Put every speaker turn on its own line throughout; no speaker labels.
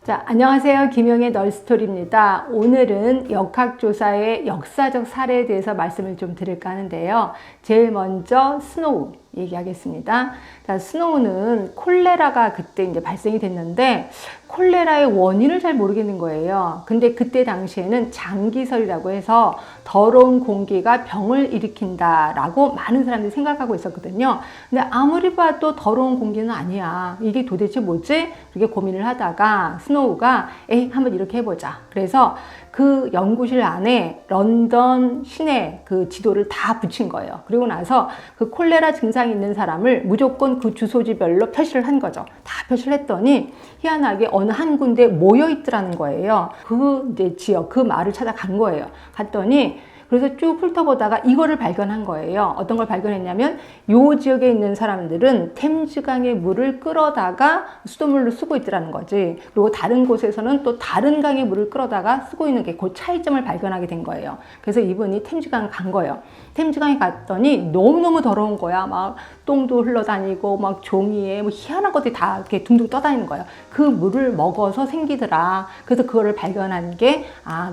자, 안녕하세요. 김영의 널스토리입니다. 오늘은 역학조사의 역사적 사례에 대해서 말씀을 좀 드릴까 하는데요. 제일 먼저 스노우 얘기하겠습니다. 자, 스노우는 콜레라가 그때 이제 발생이 됐는데 콜레라의 원인을 잘 모르겠는 거예요. 근데 그때 당시에는 장기설이라고 해서 더러운 공기가 병을 일으킨다라고 많은 사람들이 생각하고 있었거든요. 근데 아무리 봐도 더러운 공기는 아니야. 이게 도대체 뭐지? 이렇게 고민을 하다가 스노우가 한번 이렇게 해보자. 그래서 그 연구실 안에 런던 시내 그 지도를 다 붙인 거예요. 그리고 나서 그 콜레라 증상이 있는 사람을 무조건 그 주소지별로 표시를 한 거죠. 다 표시를 했더니 희한하게 어느 한 군데 모여 있더라는 거예요. 그 이제 지역, 그 마을을 찾아간 거예요. 갔더니 그래서 쭉 훑어보다가 이거를 발견한 거예요. 어떤 걸 발견했냐면 이 지역에 있는 사람들은 템즈강의 물을 끌어다가 수돗물로 쓰고 있더라는 거지. 그리고 다른 곳에서는 또 다른 강의 물을 끌어다가 쓰고 있는 게 그 차이점을 발견하게 된 거예요. 그래서 이분이 템즈강 간 거예요. 템즈강에 갔더니 너무너무 더러운 거야. 막 똥도 흘러다니고 막 종이에 뭐 희한한 것들이 다 이렇게 둥둥 떠다니는 거예요. 그 물을 먹어서 생기더라. 그래서 그거를 발견한 게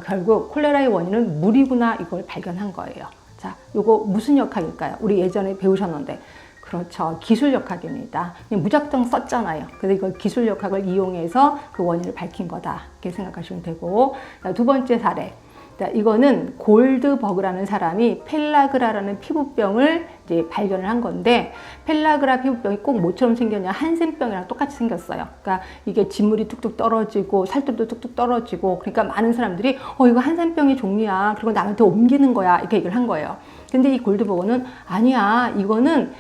결국 콜레라의 원인은 물이구나, 이걸 발견한 거예요. 자, 요거 무슨 역학일까요? 우리 예전에 배우셨는데. 그렇죠. 기술역학입니다. 무작정 썼잖아요. 그래서 이걸 기술역학을 이용해서 그 원인을 밝힌 거다, 이렇게 생각하시면 되고. 자, 두 번째 사례. 자, 이거는 골드버그라는 사람이 펠라그라라는 피부병을 이제 발견을 한 건데, 펠라그라 피부병이 꼭 뭐처럼 생겼냐? 한센병이랑 똑같이 생겼어요. 그러니까 이게 진물이 뚝뚝 떨어지고 살들도 뚝뚝 떨어지고, 그러니까 많은 사람들이 이거 한센병의 종류야, 그리고 남한테 옮기는 거야, 이렇게 얘기를 한 거예요. 근데 이 골드버거는 아니야, 이거는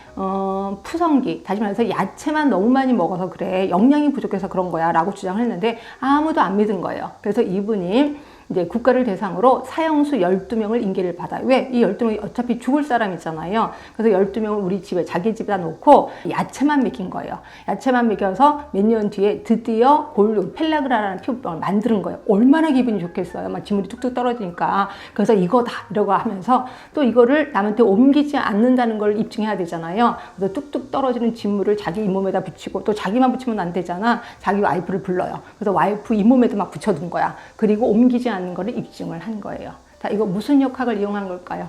푸성기, 다시 말해서 야채만 너무 많이 먹어서 그래, 영양이 부족해서 그런 거야 라고 주장을 했는데 아무도 안 믿은 거예요. 그래서 이분이 이제 국가를 대상으로 사형수 12명을 인계를 받아요. 왜? 이 12명이 어차피 죽을 사람이잖아요. 그래서 12명을 우리 집에, 자기 집에다 놓고 야채만 먹인 거예요. 야채만 먹여서 몇 년 뒤에 드디어 펠라그라라는 피부병을 만드는 거예요. 얼마나 기분이 좋겠어요. 막 진물이 뚝뚝 떨어지니까. 그래서 이거다, 이러고 하면서 또 이거를 남한테 옮기지 않는다는 걸 입증해야 되잖아요. 그래서 뚝뚝 떨어지는 진물을 자기 잇몸에다 붙이고, 또 자기만 붙이면 안 되잖아. 자기 와이프를 불러요. 그래서 와이프 잇몸에도 막 붙여둔 거야. 그리고 옮기지 않는 거를 입증을 한 거예요. 자, 이거 무슨 역학을 이용한 걸까요?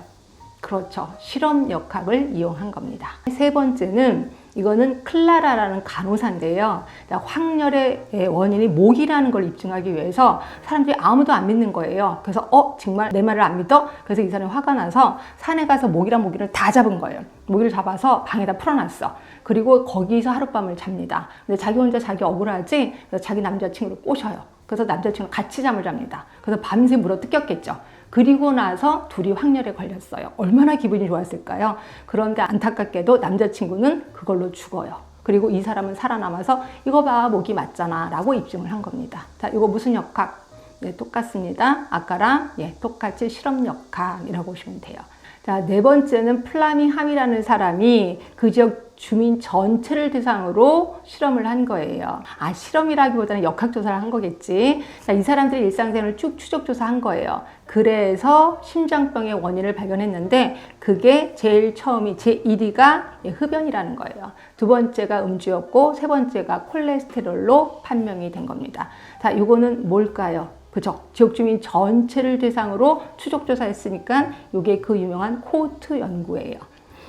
그렇죠. 실험 역학을 이용한 겁니다. 세 번째는, 이거는 클라라라는 간호사인데요. 자, 황열의 원인이 목이라는 걸 입증하기 위해서 사람들이 아무도 안 믿는 거예요. 그래서 정말 내 말을 안 믿어? 그래서 이 사람이 화가 나서 산에 가서 모기랑 모기를 다 잡은 거예요. 모기를 잡아서 방에다 풀어놨어. 그리고 거기서 하룻밤을 잡니다. 근데 자기 혼자 자기 억울하지? 그래서 자기 남자친구를 꼬셔요. 그래서 남자친구랑 같이 잠을 잡니다. 그래서 밤새 물어 뜯겼겠죠. 그리고 나서 둘이 황열에 걸렸어요. 얼마나 기분이 좋았을까요? 그런데 안타깝게도 남자친구는 그걸로 죽어요. 그리고 이 사람은 살아남아서 이거 봐, 모기 맞잖아 라고 입증을 한 겁니다. 자, 이거 무슨 역학? 네, 똑같습니다. 아까랑 똑같이 실험 역학이라고 보시면 돼요. 자, 네 번째는 플라밍함이라는 사람이 그 지역 주민 전체를 대상으로 실험을 한 거예요. 실험이라기보다는 역학조사를 한 거겠지. 자, 이 사람들의 일상생활을 쭉 추적조사한 거예요. 그래서 심장병의 원인을 발견했는데, 그게 제일 처음이, 제1위가 흡연이라는 거예요. 두 번째가 음주였고, 세 번째가 콜레스테롤로 판명이 된 겁니다. 자, 이거는 뭘까요? 그죠? 지역 주민 전체를 대상으로 추적조사했으니까 이게 그 유명한 코호트 연구예요.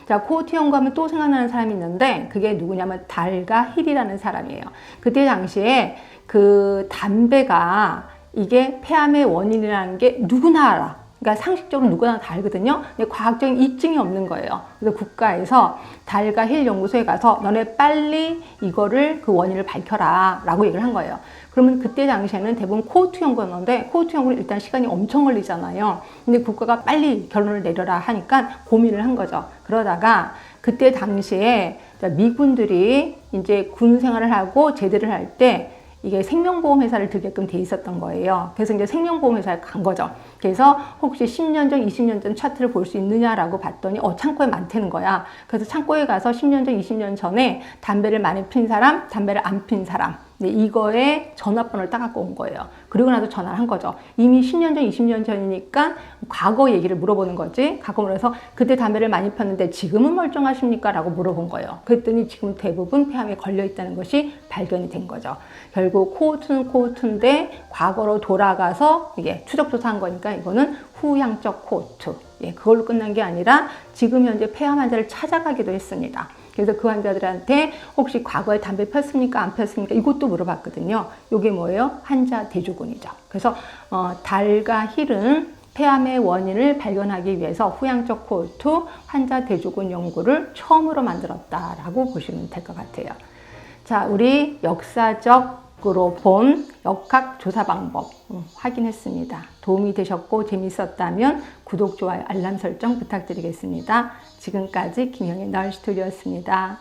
자, 코호트 연구하면 또 생각나는 사람이 있는데, 그게 누구냐면 달가 힐이라는 사람이에요. 그때 당시에 그 담배가 이게 폐암의 원인이라는 게 누구나 알아. 그러니까 상식적으로 누구나 다 알거든요. 근데 과학적인 입증이 없는 거예요. 그래서 국가에서 달가 힐 연구소에 가서 너네 빨리 이거를, 그 원인을 밝혀라 라고 얘기를 한 거예요. 그러면 그때 당시에는 대부분 코호트 연구였는데, 코호트 연구는 일단 시간이 엄청 걸리잖아요. 근데 국가가 빨리 결론을 내려라 하니까 고민을 한 거죠. 그러다가 그때 당시에 미군들이 이제 군 생활을 하고 제대를 할 때 이게 생명보험 회사를 들게끔 돼 있었던 거예요. 그래서 이제 생명보험 회사에 간 거죠. 그래서 혹시 10년 전, 20년 전 차트를 볼 수 있느냐라고 봤더니 창고에 많다는 거야. 그래서 창고에 가서 10년 전, 20년 전에 담배를 많이 핀 사람, 담배를 안 핀 사람, 근데 이거에 전화번호를 딱 갖고 온 거예요. 그리고 나서 전화를 한 거죠. 이미 10년 전, 20년 전이니까 과거 얘기를 물어보는 거지. 과거 물어서 그때 담배를 많이 폈는데 지금은 멀쩡하십니까? 라고 물어본 거예요. 그랬더니 지금 대부분 폐암에 걸려 있다는 것이 발견이 된 거죠. 결국 코호투는 코호투인데 과거로 돌아가서 이게 추적조사한 거니까 이거는 후향적 코호투. 예, 그걸로 끝난 게 아니라 지금 현재 폐암 환자를 찾아가기도 했습니다. 그래서 그 환자들한테 혹시 과거에 담배 폈습니까? 안 폈습니까? 이것도 물어봤거든요. 이게 뭐예요? 환자 대조군이죠. 그래서 달과 힐은 폐암의 원인을 발견하기 위해서 후향적 코호투 환자 대조군 연구를 처음으로 만들었다라고 보시면 될 것 같아요. 자, 우리 역사적으로 본 역학 조사 방법 확인했습니다. 도움이 되셨고 재밌었다면 구독, 좋아요, 알람 설정 부탁드리겠습니다. 지금까지 김영의 널스토리였습니다.